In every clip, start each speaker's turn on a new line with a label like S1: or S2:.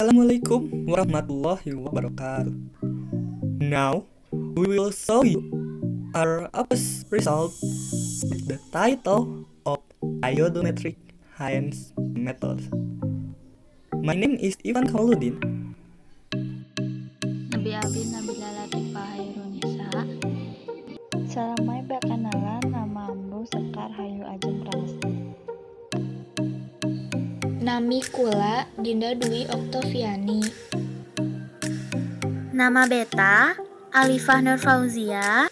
S1: Assalamualaikum warahmatullahi wabarakatuh. Now, we will show you our APES result with the title of Iodometric Heinz Method. My name is Ivan Kamaludin.
S2: Nabi Abin Nabila Latifah Hairunisa.
S3: Salamai berkenalan, nama Amru Sekar Hayu Ajeng Pramesti.
S2: Nami Kula Dinda Dwi Oktaviani.
S4: Nama Beta Alifah Nur Fauzia.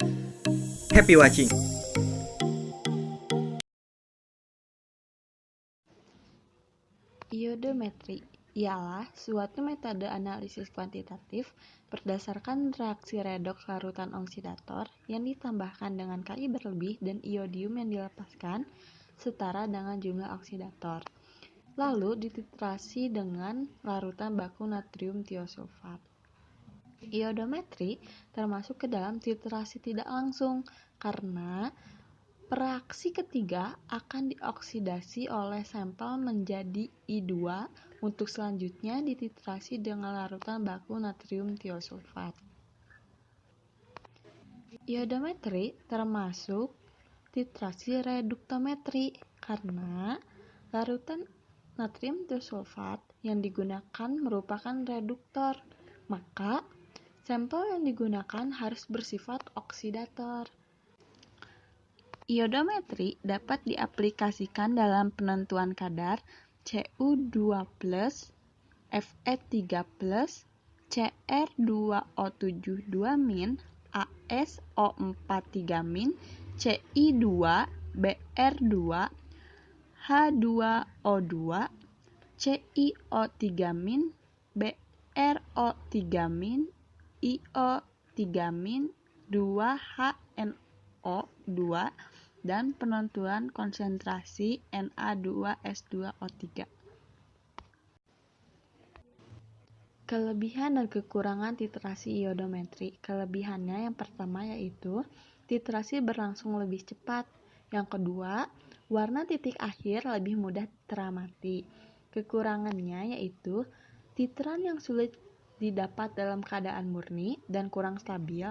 S1: Happy watching!
S3: Iodometri ialah suatu metode analisis kuantitatif berdasarkan reaksi redoks larutan oksidator yang ditambahkan dengan Ki berlebih dan iodium yang dilepaskan setara dengan jumlah oksidator, lalu dititrasi dengan larutan baku natrium tiosulfat. Iodometri termasuk ke dalam titrasi tidak langsung karena reaksi ketiga akan dioksidasi oleh sampel menjadi I2 untuk selanjutnya dititrasi dengan larutan baku natrium tiosulfat. Iodometri termasuk titrasi reduktometri karena larutan natrium tiosulfat yang digunakan merupakan reduktor, maka sampel yang digunakan harus bersifat oksidator. Iodometri dapat diaplikasikan dalam penentuan kadar Cu2+, Fe3+, Cr2O7 AsO4 Ci2, Br2, H2O2, CiO3 BrO3 IO3 2HNO2 dan penentuan konsentrasi Na2S2O3. Kelebihan dan kekurangan titrasi iodometri. Kelebihannya yang pertama yaitu titrasi berlangsung lebih cepat. Yang kedua, warna titik akhir lebih mudah teramati. Kekurangannya yaitu titran yang sulit didapat dalam keadaan murni dan kurang stabil,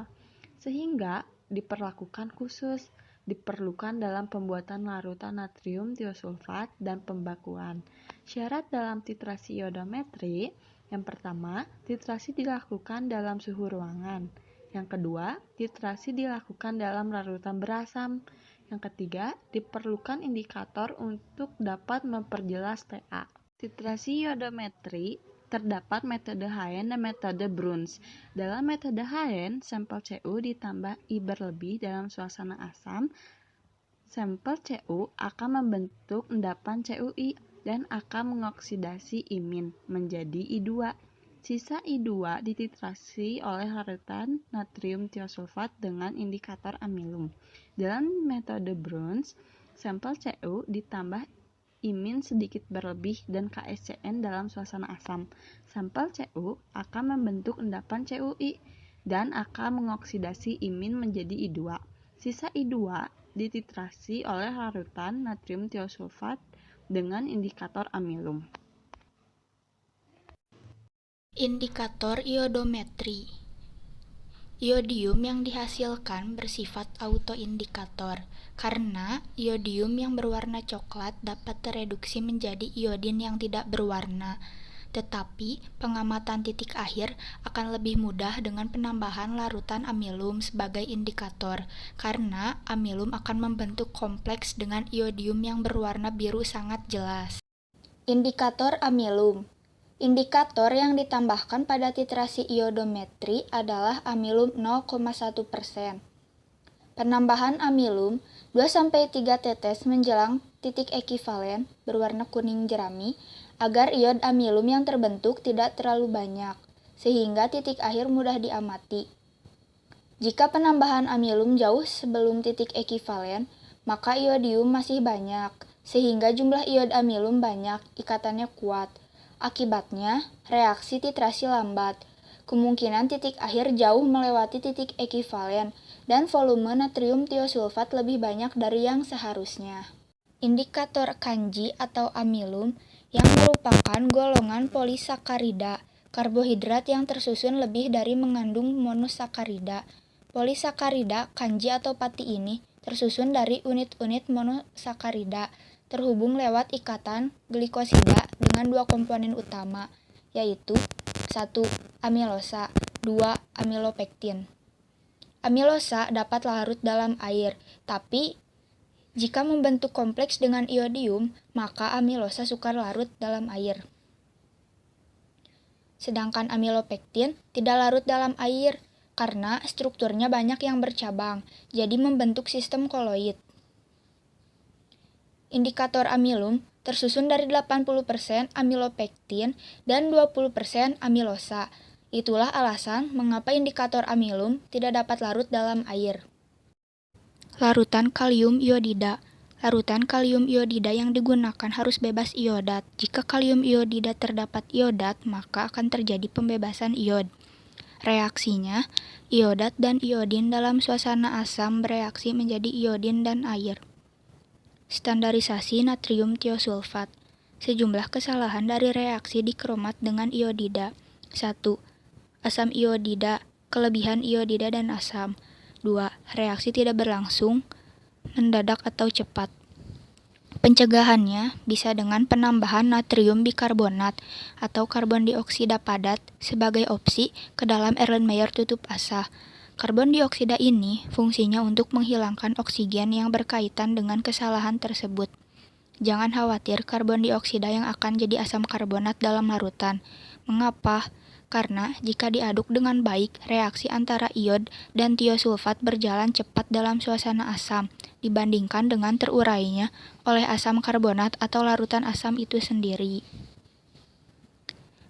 S3: sehingga diperlakukan khusus, diperlukan dalam pembuatan larutan natrium tiosulfat dan pembakuan. Syarat dalam titrasi iodometri, yang pertama, titrasi dilakukan dalam suhu ruangan. Yang kedua, titrasi dilakukan dalam larutan berasam. Yang ketiga, diperlukan indikator untuk dapat memperjelas TA. Titrasi iodometri terdapat metode Haen dan metode Bruns. Dalam metode Haen, sampel Cu ditambah I berlebih dalam suasana asam. Sampel Cu akan membentuk endapan CuI dan akan mengoksidasi imin menjadi I2. Sisa I2 dititrasi oleh larutan natrium tiosulfat dengan indikator amilum. Dalam metode Bruns, sampel Cu ditambah imin sedikit berlebih dan KSCN dalam suasana asam. Sampel Cu akan membentuk endapan CuI dan akan mengoksidasi imin menjadi I2. Sisa I2 dititrasi oleh larutan natrium tiosulfat dengan indikator amilum.
S2: Indikator iodometri. Iodium yang dihasilkan bersifat autoindikator karena iodium yang berwarna coklat dapat tereduksi menjadi iodin yang tidak berwarna. Tetapi pengamatan titik akhir akan lebih mudah dengan penambahan larutan amilum sebagai indikator karena amilum akan membentuk kompleks dengan iodium yang berwarna biru sangat jelas. Indikator amilum. Indikator yang ditambahkan pada titrasi iodometri adalah amilum 0,1%. Penambahan amilum 2-3 tetes menjelang titik ekivalen berwarna kuning jerami agar iod amilum yang terbentuk tidak terlalu banyak, sehingga titik akhir mudah diamati. Jika penambahan amilum jauh sebelum titik ekivalen, maka iodium masih banyak, sehingga jumlah iod amilum banyak, ikatannya kuat. Akibatnya, reaksi titrasi lambat. Kemungkinan titik akhir jauh melewati titik ekivalen, dan volume natrium tiosulfat lebih banyak dari yang seharusnya. Indikator kanji atau amilum yang merupakan golongan polisakarida, karbohidrat yang tersusun lebih dari mengandung monosakarida. Polisakarida, kanji atau pati ini tersusun dari unit-unit monosakarida, terhubung lewat ikatan glikosida dengan dua komponen utama, yaitu 1. Amilosa, 2. Amilopektin. Amilosa dapat larut dalam air, tapi jika membentuk kompleks dengan iodium, maka amilosa sukar larut dalam air. Sedangkan amilopektin tidak larut dalam air, karena strukturnya banyak yang bercabang, jadi membentuk sistem koloid. Indikator amilum tersusun dari 80% amilopektin dan 20% amilosa. Itulah alasan mengapa indikator amilum tidak dapat larut dalam air. Larutan kalium iodida. Larutan kalium iodida yang digunakan harus bebas iodat. Jika kalium iodida terdapat iodat, maka akan terjadi pembebasan iod. Reaksinya, iodat dan iodin dalam suasana asam bereaksi menjadi iodin dan air. Standarisasi natrium tiosulfat. Sejumlah kesalahan dari reaksi dikromat dengan iodida. 1. Asam iodida, kelebihan iodida dan asam. 2. Reaksi tidak berlangsung, mendadak atau cepat. Pencegahannya bisa dengan penambahan natrium bikarbonat atau karbon dioksida padat sebagai opsi ke dalam Erlenmeyer tutup asa. Karbon dioksida ini fungsinya untuk menghilangkan oksigen yang berkaitan dengan kesalahan tersebut. Jangan khawatir karbon dioksida yang akan jadi asam karbonat dalam larutan. Mengapa? Karena jika diaduk dengan baik, reaksi antara iod dan tiosulfat berjalan cepat dalam suasana asam dibandingkan dengan terurainya oleh asam karbonat atau larutan asam itu sendiri.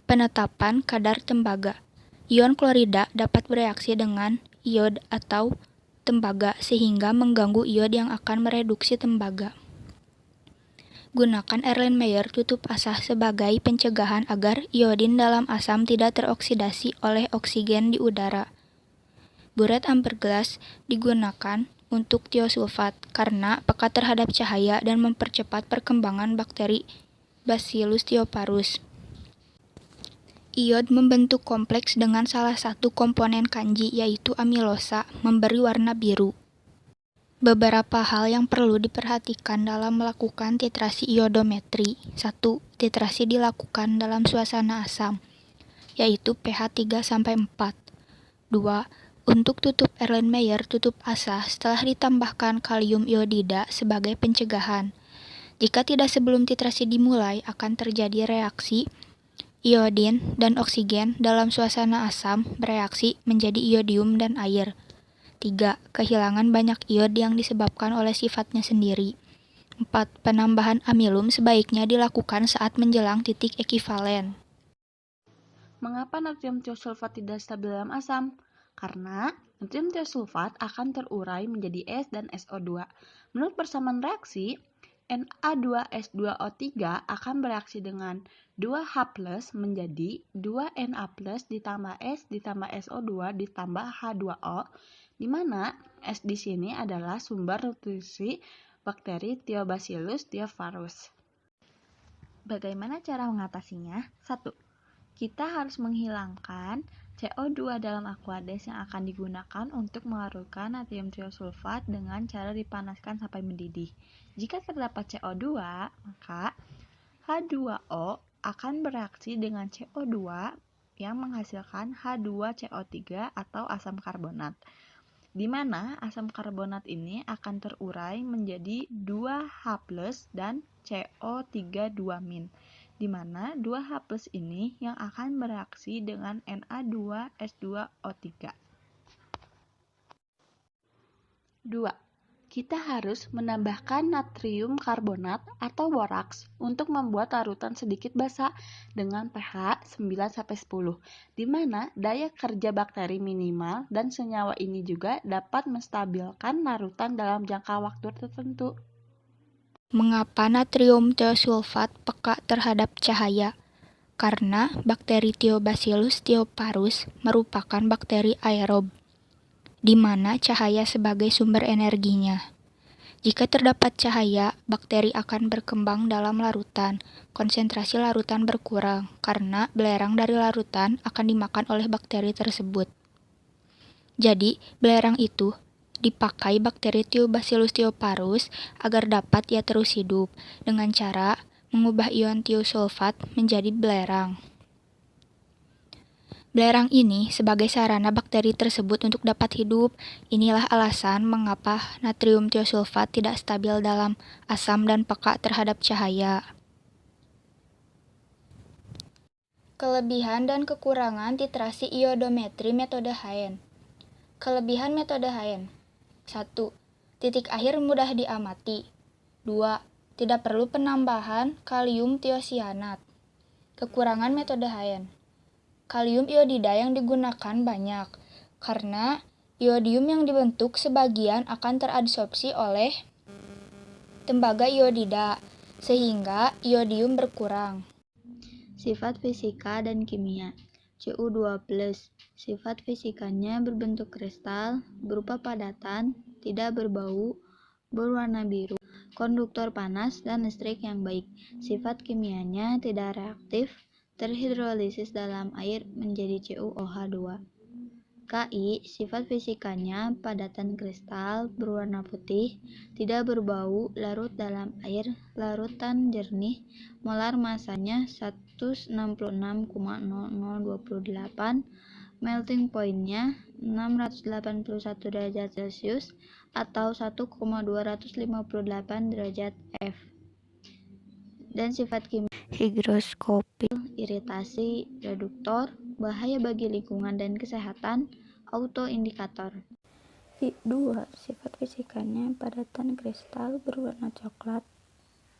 S2: Penetapan kadar tembaga. Ion klorida dapat bereaksi dengan iod atau tembaga sehingga mengganggu iod yang akan mereduksi tembaga. Gunakan Erlenmeyer tutup asa sebagai pencegahan agar iodin dalam asam tidak teroksidasi oleh oksigen di udara. Buret amberglass digunakan untuk tiosulfat karena peka terhadap cahaya dan mempercepat perkembangan bakteri Bacillus thioparus. Iod membentuk kompleks dengan salah satu komponen kanji yaitu amilosa, memberi warna biru. Beberapa hal yang perlu diperhatikan dalam melakukan titrasi iodometri. 1. Titrasi dilakukan dalam suasana asam, yaitu pH 3-4. 2. Untuk tutup Erlenmeyer tutup asa setelah ditambahkan kalium iodida sebagai pencegahan. Jika tidak sebelum titrasi dimulai, akan terjadi reaksi iodin dan oksigen dalam suasana asam bereaksi menjadi iodium dan air. 3. Kehilangan banyak iod yang disebabkan oleh sifatnya sendiri. 4. Penambahan amilum sebaiknya dilakukan saat menjelang titik ekivalen.
S3: Mengapa natrium tiosulfat tidak stabil dalam asam? Karena natrium tiosulfat akan terurai menjadi S dan SO2. Menurut persamaan reaksi, Na2S2O3 akan bereaksi dengan 2H+ menjadi 2Na+ ditambah S ditambah SO2 ditambah H2O, di mana S di sini adalah sumber nutrisi bakteri Thiobacillus thioparus. Bagaimana cara mengatasinya? 1. Kita harus menghilangkan CO2 dalam Aquades yang akan digunakan untuk melarutkan natrium tiosulfat dengan cara dipanaskan sampai mendidih. Jika terdapat CO2, maka H2O akan bereaksi dengan CO2 yang menghasilkan H2CO3 atau asam karbonat, di mana asam karbonat ini akan terurai menjadi 2H+ dan CO3 2-, di mana 2H+ ini yang akan bereaksi dengan Na2S2O3. 2. Kita harus menambahkan natrium karbonat atau boraks untuk membuat larutan sedikit basa dengan pH 9-10, di mana daya kerja bakteri minimal dan senyawa ini juga dapat menstabilkan larutan dalam jangka waktu tertentu.
S2: Mengapa natrium tiosulfat peka terhadap cahaya? Karena bakteri Thiobacillus thioparus merupakan bakteri aerob, di mana cahaya sebagai sumber energinya. Jika terdapat cahaya, bakteri akan berkembang dalam larutan. Konsentrasi larutan berkurang, karena belerang dari larutan akan dimakan oleh bakteri tersebut. Jadi, belerang itu dipakai bakteri Thiobacillus thioparus agar dapat ia terus hidup, dengan cara mengubah ion tiosulfat menjadi belerang. Belerang ini sebagai sarana bakteri tersebut untuk dapat hidup. Inilah alasan mengapa natrium tiosulfat tidak stabil dalam asam dan peka terhadap cahaya. Kelebihan dan kekurangan titrasi iodometri metode Haen. Kelebihan metode Haen. 1. Titik akhir mudah diamati. 2. Tidak perlu penambahan kalium tiosianat. Kekurangan metode Haen. Kalium iodida yang digunakan banyak, karena iodium yang dibentuk sebagian akan teradsorpsi oleh tembaga iodida, sehingga iodium berkurang.
S3: Sifat fisika dan kimia. Cu2+, sifat fisikanya berbentuk kristal, berupa padatan, tidak berbau, berwarna biru, konduktor panas dan listrik yang baik. Sifat kimianya tidak reaktif, terhidrolisis dalam air menjadi CuOH2. Ki, sifat fisikanya padatan kristal, berwarna putih, tidak berbau, larut dalam air, larutan jernih, molar masanya 166,0028, melting point-nya 681 derajat Celcius atau 1,258 derajat F. Dan sifat kimia higroskopik, iritasi, reduktor, bahaya bagi lingkungan dan kesehatan, autoindikator. I2, sifat fisikanya padatan kristal berwarna coklat,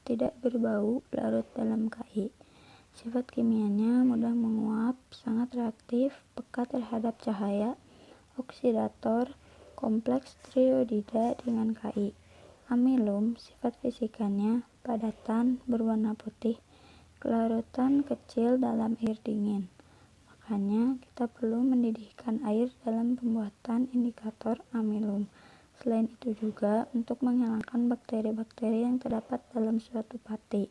S3: tidak berbau, larut dalam Ki. Sifat kimianya mudah menguap, sangat reaktif, peka terhadap cahaya, oksidator, kompleks triiodida dengan Ki. Amilum, sifat fisikanya padatan, berwarna putih, kelarutan kecil dalam air dingin. Makanya kita perlu mendidihkan air dalam pembuatan indikator amilum. Selain itu juga untuk menghilangkan bakteri-bakteri yang terdapat dalam suatu pati.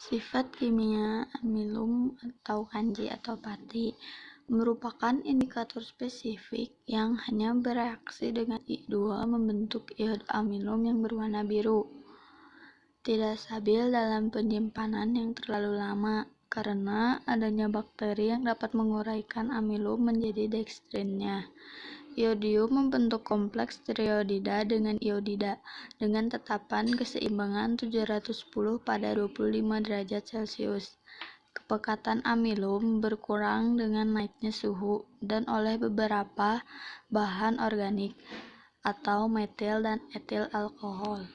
S3: Sifat kimia amilum atau kanji atau pati merupakan indikator spesifik yang hanya bereaksi dengan I2 membentuk iod amilum yang berwarna biru. Tidak stabil dalam penyimpanan yang terlalu lama karena adanya bakteri yang dapat menguraikan amilum menjadi dekstrinnya. Iodium membentuk kompleks triiodida dengan iodida dengan tetapan keseimbangan 710 pada 25 derajat Celcius. Kepekatan amilum berkurang dengan naiknya suhu dan oleh beberapa bahan organik atau metil dan etil alkohol.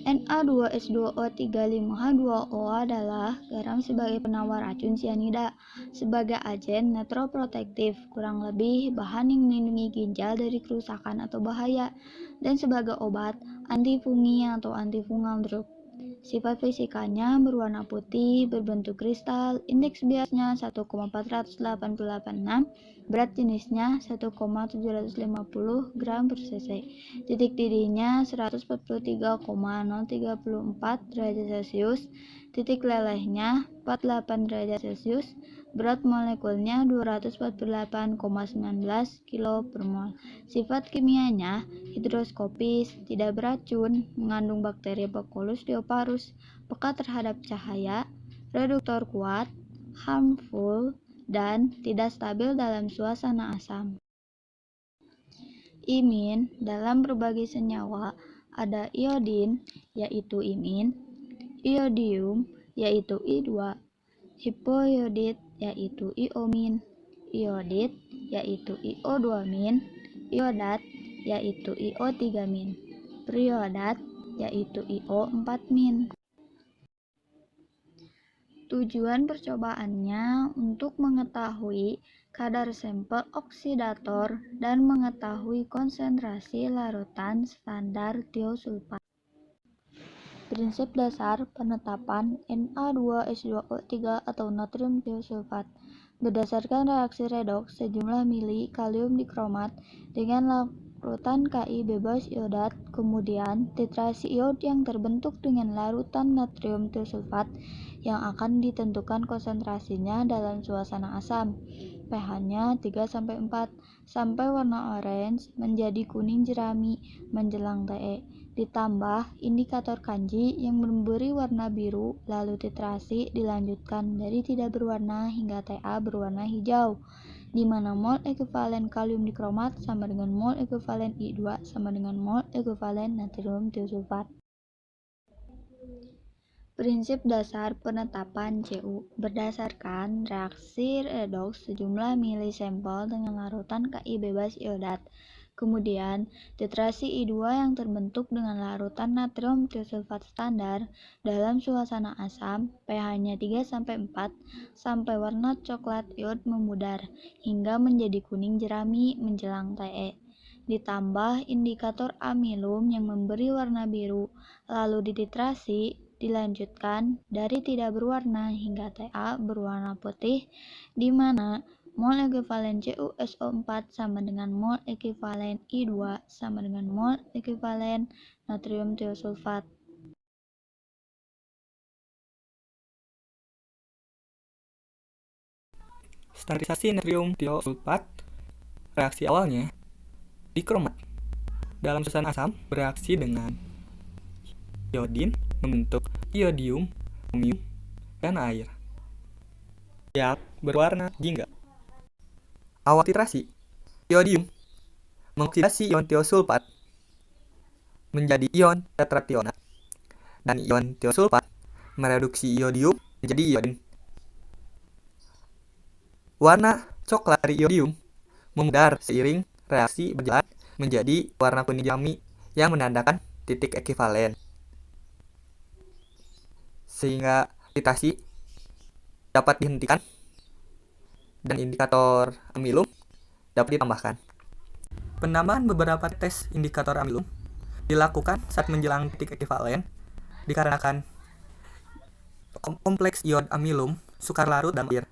S3: Na2S2O35H2O adalah garam sebagai penawar racun sianida, sebagai agen netroprotektif, kurang lebih bahan yang melindungi ginjal dari kerusakan atau bahaya, dan sebagai obat antifungi atau antifungal drug. Sifat fisikanya berwarna putih, berbentuk kristal, indeks biasnya 1,486, berat jenisnya 1,750 gram per cc, titik didihnya 143,034 derajat Celcius, titik lelehnya 48 derajat Celcius, berat molekulnya 248,19 kilo per mol. Sifat kimianya hidroskopis, tidak beracun, mengandung bakteri Bacillus thioparus, peka terhadap cahaya, reduktor kuat, harmful, dan tidak stabil dalam suasana asam. Imin dalam berbagai senyawa ada iodin yaitu imin, iodium yaitu I2, hipoiodit yaitu iomin, iodit yaitu IO2-min, iodat yaitu IO3-min, periodat yaitu IO4-min. Tujuan percobaannya untuk mengetahui kadar sampel oksidator dan mengetahui konsentrasi larutan standar tiosulfat. Prinsip dasar penetapan Na2S2O3 atau natrium tiosulfat. Berdasarkan reaksi redoks, sejumlah mili kalium dikromat dengan larutan Ki bebas iodat, kemudian titrasi iod yang terbentuk dengan larutan natrium tiosulfat yang akan ditentukan konsentrasinya dalam suasana asam. pH-nya 3-4 sampai warna orange menjadi kuning jerami menjelang Te. Ditambah indikator kanji yang memberi warna biru, lalu titrasi dilanjutkan dari tidak berwarna hingga Ta berwarna hijau, di mana mol ekuivalen kalium dikromat sama dengan mol ekuivalen I2 sama dengan mol ekuivalen natrium tiosulfat. Prinsip dasar penetapan Cu. Berdasarkan reaksi redoks sejumlah mili sampel dengan larutan Ki bebas iodat. Kemudian, titrasi I2 yang terbentuk dengan larutan natrium tiosulfat standar dalam suasana asam, pH-nya 3-4 sampai warna coklat iod memudar hingga menjadi kuning jerami menjelang Te. Ditambah indikator amilum yang memberi warna biru, lalu dititrasi dilanjutkan dari tidak berwarna hingga Ta berwarna putih, di mana mol ekuivalen CuSO4 sama dengan mol ekuivalen I2 sama dengan mol ekuivalen natrium tiosulfat.
S1: Standarisasi natrium tiosulfat, reaksi awalnya dikromat. Dalam suasana asam bereaksi dengan iodin membentuk iodium, kromium, dan air yang berwarna jingga. Awal titrasi, iodium mengoksidasi ion tiosulfat menjadi ion tetrationat, dan ion tiosulfat mereduksi iodium menjadi iodin. Warna coklat dari iodium memudar seiring reaksi berjalan menjadi warna kuning jerami yang menandakan titik ekuivalen, sehingga titrasi dapat dihentikan dan indikator amilum dapat ditambahkan. Penambahan beberapa tes indikator amilum dilakukan saat menjelang titik ekuivalen dikarenakan kompleks iod amilum sukar larut dalam air.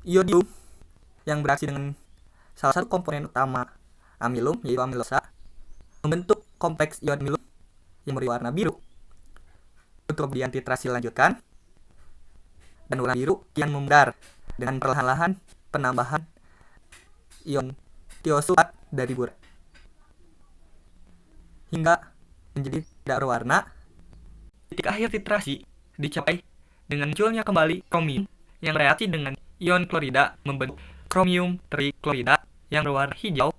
S1: Iodium yang bereaksi dengan salah satu komponen utama amilum, yaitu amilosa, membentuk kompleks iod amilum yang berwarna biru. Untuk kemudian titrasi lanjutkan, dan warna biru kian memudar dengan perlahan-lahan penambahan ion tiosulfat dari burat hingga menjadi tidak berwarna. Titik akhir titrasi dicapai dengan munculnya kembali kromium yang bereaksi dengan ion klorida membentuk kromium triklorida yang berwarna hijau.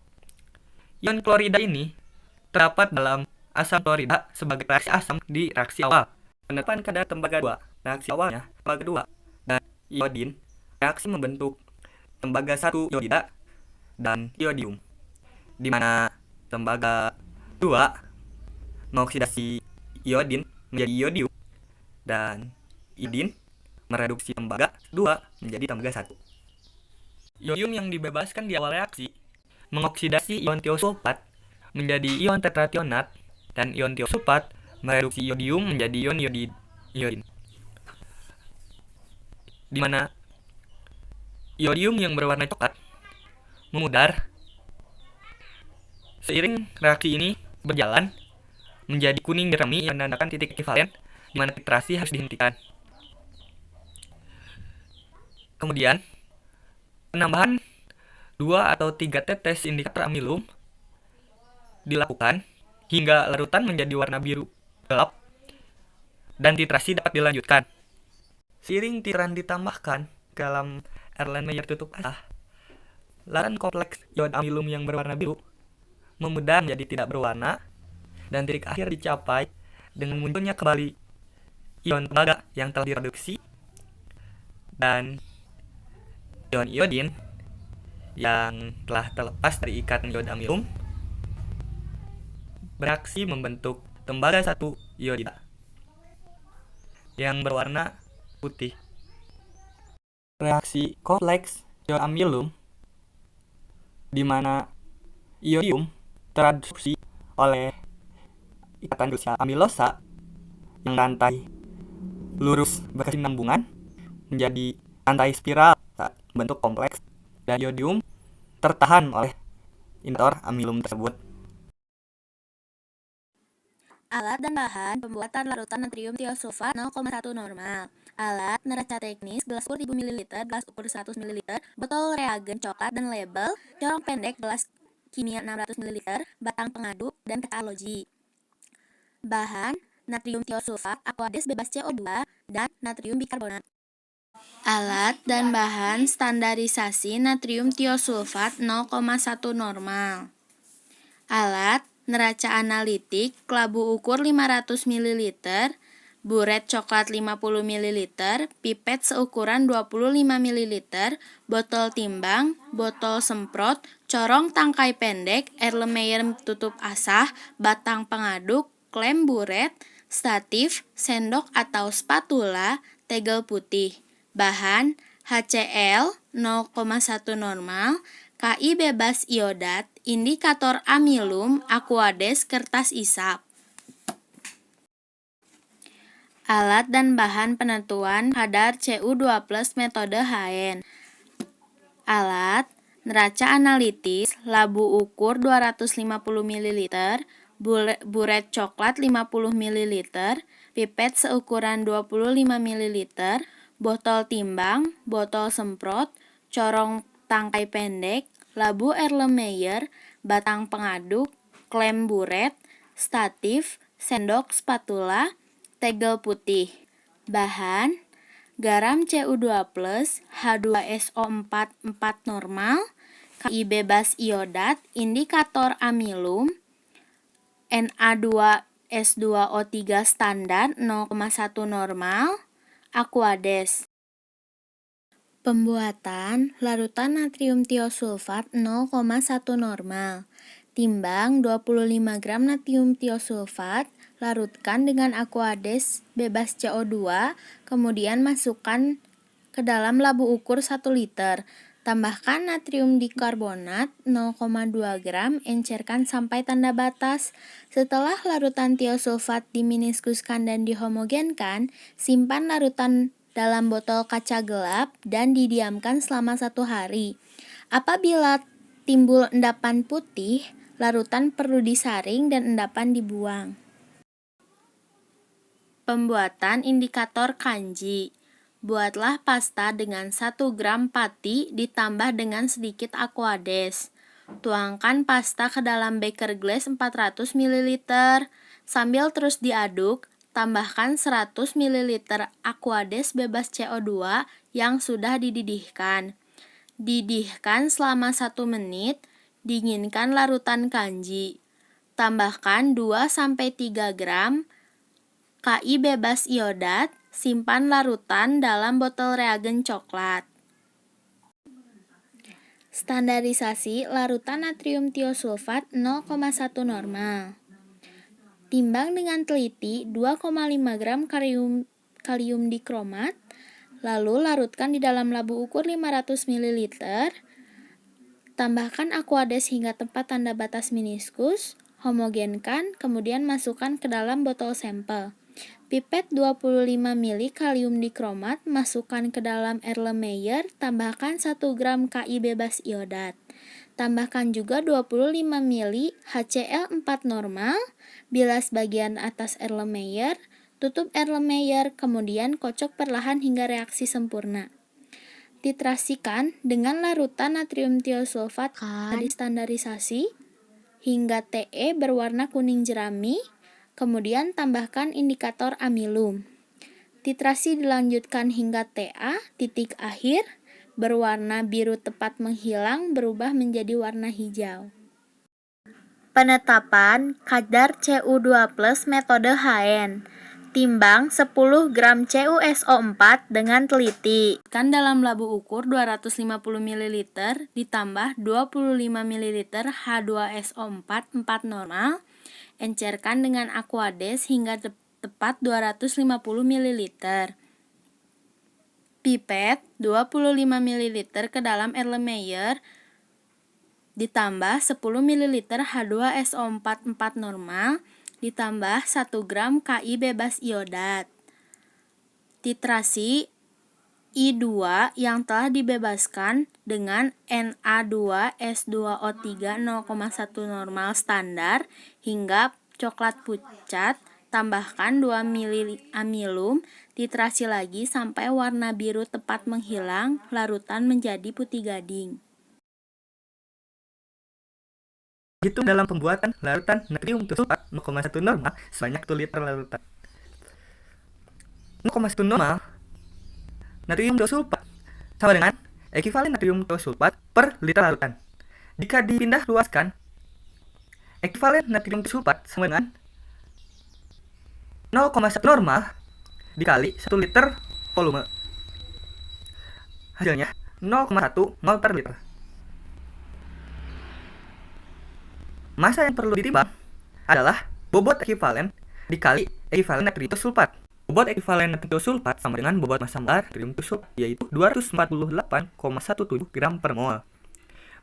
S1: Ion klorida ini terdapat dalam asam klorida sebagai reaksi asam di reaksi awal. Penetapan kadar tembaga 2, reaksi awalnya tembaga 2, dan iodin, reaksi membentuk tembaga 1 iodida dan iodium, di mana tembaga 2 mengoksidasi iodin menjadi iodium, dan iodin mereduksi tembaga 2 menjadi tembaga 1. Iodium yang dibebaskan di awal reaksi mengoksidasi ion tiosulfat menjadi ion tetrationat, dan ion tiosulfat mereduksi iodium menjadi ion iodin, di mana iodium yang berwarna coklat memudar. Seiring reaksi ini berjalan menjadi kuning jerami yang menandakan titik ekuivalen, di mana titrasi harus dihentikan. Kemudian penambahan 2 atau 3 tetes indikator amilum dilakukan hingga larutan menjadi warna biru gelap dan titrasi dapat dilanjutkan. Seiring titran ditambahkan ke dalam Erlenmeyer tutup basah, larutan kompleks iod amilum yang berwarna biru memudar menjadi tidak berwarna, dan titik akhir dicapai dengan munculnya kembali ion tembaga yang telah direduksi dan ion iodin yang telah terlepas dari ikatan iod amilum bereaksi membentuk tembaga 1 iodida yang berwarna putih. Reaksi kompleks iod amilum, di mana iodium teradsorpsi oleh ikatan glukosa amilosa yang rantai lurus berkesinambungan menjadi rantai spiral bentuk kompleks dan iodium tertahan oleh indikator amilum tersebut.
S4: Alat dan bahan pembuatan larutan natrium tiosulfat 0,1 normal. Alat neraca teknis gelas ukur 1000 ml, gelas ukur 100 ml, botol reagen coklat dan label, corong pendek gelas kimia 600 ml, batang pengaduk, dan kaca aloji. Bahan natrium tiosulfat, aquades bebas CO2, dan natrium bikarbonat. Alat dan bahan standarisasi natrium tiosulfat 0,1 normal. Alat neraca analitik kelabu ukur 500 ml, buret coklat 50 ml, pipet seukuran 25 ml, botol timbang, botol semprot, corong tangkai pendek, Erlenmeyer tutup asah, batang pengaduk, klem buret, statif, sendok atau spatula, tegel putih. Bahan HCl 0,1 normal, KI bebas iodat, indikator amilum, aquades, kertas isap. Alat dan bahan penentuan kadar Cu2+ metode HN. Alat neraca analitis, labu ukur 250 ml, buret coklat 50 ml, pipet seukuran 25 ml, botol timbang, botol semprot, corong tangkai pendek, labu Erlenmeyer, batang pengaduk, klem buret, statif, sendok spatula, tegel putih. Bahan garam Cu2+, H2SO4 4 normal, KI bebas iodat, indikator amilum, Na2S2O3 standar 0,1 normal, aquades. Pembuatan larutan natrium tiosulfat 0,1 normal. Timbang 25 gram natrium tiosulfat, larutkan dengan aquades bebas CO2, kemudian masukkan ke dalam labu ukur 1 liter. Tambahkan natrium dikarbonat 0,2 gram, encerkan sampai tanda batas. Setelah larutan tiosulfat diminiskuskan dan dihomogenkan, simpan larutan dalam botol kaca gelap dan didiamkan selama 1 hari. Apabila timbul endapan putih, larutan perlu disaring dan endapan dibuang. Pembuatan indikator kanji. Buatlah pasta dengan 1 gram pati ditambah dengan sedikit aquades. Tuangkan pasta ke dalam beker glass 400 ml. Sambil terus diaduk, tambahkan 100 ml aquades bebas CO2 yang sudah dididihkan. Didihkan selama 1 menit, dinginkan larutan kanji. Tambahkan 2-3 gram KI bebas iodat, simpan larutan dalam botol reagen coklat. Standarisasi larutan natrium tiosulfat 0,1 normal. Timbang dengan teliti 2,5 gram kalium dikromat, lalu larutkan di dalam labu ukur 500 ml. Tambahkan aquades hingga tempat tanda batas meniskus, homogenkan, kemudian masukkan ke dalam botol sampel. Pipet 25 ml kalium dikromat, masukkan ke dalam Erlenmeyer, tambahkan 1 gram KI bebas iodat. Tambahkan juga 25 ml HCl 4 normal, bilas bagian atas Erlenmeyer, tutup Erlenmeyer, kemudian kocok perlahan hingga reaksi sempurna. Titrasikan dengan larutan natrium tiosulfat distandarisasi hingga Te berwarna kuning jerami, kemudian tambahkan indikator amilum. Titrasi dilanjutkan hingga Ta, titik akhir, berwarna biru tepat menghilang berubah menjadi warna hijau. Penetapan kadar Cu2+ metode HN. Timbang 10 gram CuSO4 dengan teliti. Kan dalam labu ukur 250 ml ditambah 25 ml H2SO4 4 normal. Encerkan dengan aquades hingga tepat 250 ml. Pipet 25 ml ke dalam Erlenmeyer, ditambah 10 ml H2SO4 4 normal, ditambah 1 gram KI bebas iodat. Titrasi I2 yang telah dibebaskan dengan Na2S2O3 0,1 normal standar hingga coklat pucat, tambahkan 2 ml amilum, titrasi lagi sampai warna biru tepat menghilang, larutan menjadi putih gading.
S1: Hitung dalam pembuatan larutan natrium sulfat 0,1 normal sebanyak 1 liter larutan. 0,1 normal natrium sulfat sama dengan ekivalen natrium sulfat per liter larutan. Jika dipindah luaskan, ekivalen natrium sulfat sama dengan 0,1 normal dikali 1 liter volume. Hasilnya 0,1 mol per liter. Massa yang perlu ditimbang adalah bobot ekivalen dikali ekivalen natrium sulfat. Bobot ekivalen natrium sulfat sama dengan bobot massa molar natrium sulfat, yaitu 248,17 gram per mol.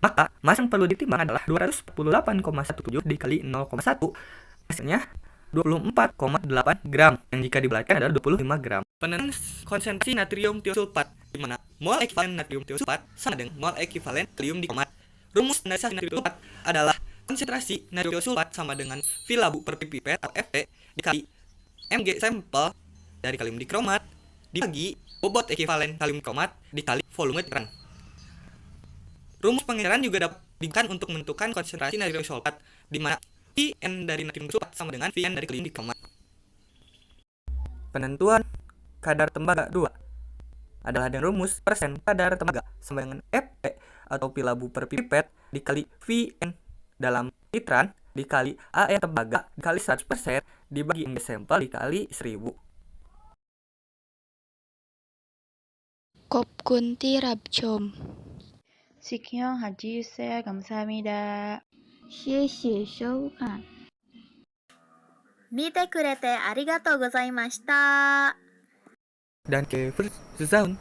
S1: Maka massa yang perlu ditimbang adalah 248,17 dikali 0,1, hasilnya 24,8 gram, yang jika dibulatkan adalah 25 gram. Penentuan konsentrasi natrium tiosulfat, di mana mol ekivalen natrium tiosulfat sama dengan mol ekivalen kalium dikromat. Rumus standarisasi natrium sulfat adalah konsentrasi natrium sulfat sama dengan V labu per pipet atau FP dikali mg sampel dari kalium dikromat dibagi bobot ekivalen kalium dikromat dikali volume titeran. Rumus pengenalan juga dapat digunakan untuk menentukan konsentrasi natrium sulfat, di mana Vn dari natrium sulfat sama dengan Vn dari kalium dikromat. Penentuan kadar tembaga 2 adalah dengan rumus persen kadar tembaga sama dengan Fp atau V labu per pipet dikali Vn dalam litran dikali AR tembaga dikali 100% dibagi mg sampel dikali 1000.
S2: 곱군티 랍좀.
S3: 시청해주셔서 감사합니다.
S2: 谢谢收看。
S4: 見てくれてありがとうございました。
S1: Dan ke First Zone